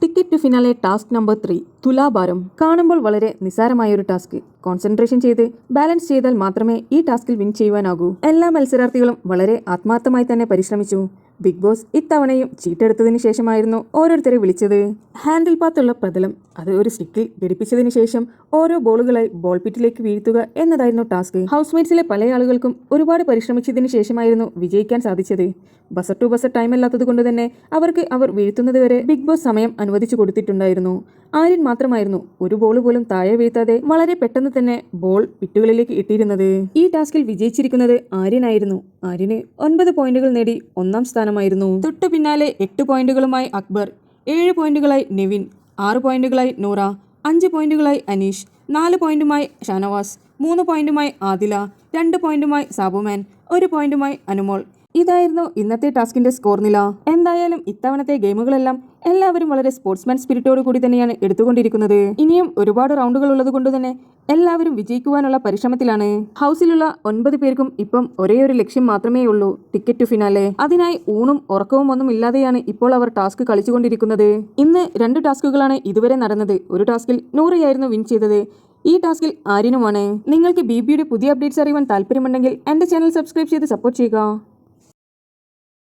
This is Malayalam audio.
Ticket to finale task number 3 തുലാഭാരം. കാണുമ്പോൾ വളരെ നിസ്സാരമായൊരു ടാസ്ക്. കോൺസെൻട്രേഷൻ ചെയ്ത് ബാലൻസ് ചെയ്താൽ മാത്രമേ ഈ ടാസ്കിൽ വിൻ ചെയ്യുവാനാകൂ. എല്ലാ മത്സരാർത്ഥികളും വളരെ ആത്മാർത്ഥമായി തന്നെ പരിശ്രമിച്ചു. ബിഗ് ബോസ് ഇത്തവണയും ചീട്ടെടുത്തതിന് ശേഷമായിരുന്നു ഓരോരുത്തരെ വിളിച്ചത്. ഹാൻഡിൽ പാത്തുള്ള പ്രതലം അത് ഒരു സ്റ്റിക്കിൽ ഘടിപ്പിച്ചതിന് ശേഷം ഓരോ ബോളുകളായി ബോൾ പിറ്റിലേക്ക് വീഴ്ത്തുക എന്നതായിരുന്നു ടാസ്ക്. ഹൗസ്മേറ്റ്സിലെ പല ആളുകൾക്കും ഒരുപാട് പരിശ്രമിച്ചതിന് ശേഷമായിരുന്നു വിജയിക്കാൻ സാധിച്ചത്. ബസർ ടു ബസർ ടൈം അല്ലാത്തത് കൊണ്ട് തന്നെ അവർ വീഴ്ത്തുന്നത് വരെ ബിഗ് ബോസ് സമയം അനുവദിച്ചു കൊടുത്തിട്ടുണ്ടായിരുന്നു. ആര്യൻ മാത്രമായിരുന്നു ഒരു ബോൾ പോലും താഴെ വീഴ്ത്താതെ വളരെ പെട്ടെന്ന് തന്നെ ബോൾ പിറ്റുകളിലേക്ക് ഇട്ടിരുന്നത്. ഈ ടാസ്കിൽ വിജയിച്ചിരിക്കുന്നത് ആര്യനായിരുന്നു. ആര്യന് 9 പോയിന്റുകൾ നേടി 1ാം സ്ഥാനമായിരുന്നു. തൊട്ടു പിന്നാലെ 8 പോയിന്റുകളുമായി അക്ബർ, 7 പോയിന്റുകളായി നെവിൻ, 6 പോയിന്റുകളായി നൂറ, 5 പോയിന്റുകളായി അനീഷ്, 4 പോയിന്റുമായി ഷാനവാസ്, 3 പോയിന്റുമായി ആദില, 2 പോയിന്റുമായി സാബുമാൻ, 1 പോയിന്റുമായി അനുമോൾ. ഇതായിരുന്നു ഇന്നത്തെ ടാസ്കിന്റെ സ്കോർ നില. എന്തായാലും ഇത്തവണത്തെ ഗെയിമുകളെല്ലാം എല്ലാവരും വളരെ സ്പോർട്സ്മാൻ സ്പിരിറ്റോട് കൂടി തന്നെയാണ് എടുത്തുകൊണ്ടിരിക്കുന്നത്. ഇനിയും ഒരുപാട് റൗണ്ടുകൾ ഉള്ളത് കൊണ്ട് തന്നെ എല്ലാവരും വിജയിക്കുവാനുള്ള പരിശ്രമത്തിലാണ്. ഹൗസിലുള്ള 9 പേർക്കും ഇപ്പം ഒരേ ഒരു ലക്ഷ്യം മാത്രമേ ഉള്ളൂ, ടിക്കറ്റ് ടു ഫിനാലെ. അതിനായി ഊണും ഉറക്കവും ഒന്നും ഇല്ലാതെയാണ് ഇപ്പോൾ അവർ ടാസ്ക് കളിച്ചുകൊണ്ടിരിക്കുന്നത്. ഇന്ന് 2 ടാസ്കുകളാണ് ഇതുവരെ നടന്നത്. ഒരു ടാസ്കിൽ നൂറയായിരുന്നു വിൻ ചെയ്തത്. ഈ ടാസ്കിൽ ആര്യനുമാണ്. നിങ്ങൾക്ക് BBയുടെ പുതിയ അപ്ഡേറ്റ്സ് അറിയാൻ താല്പര്യമുണ്ടെങ്കിൽ എൻ്റെ ചാനൽ സബ്സ്ക്രൈബ് ചെയ്ത് സപ്പോർട്ട് ചെയ്യുക.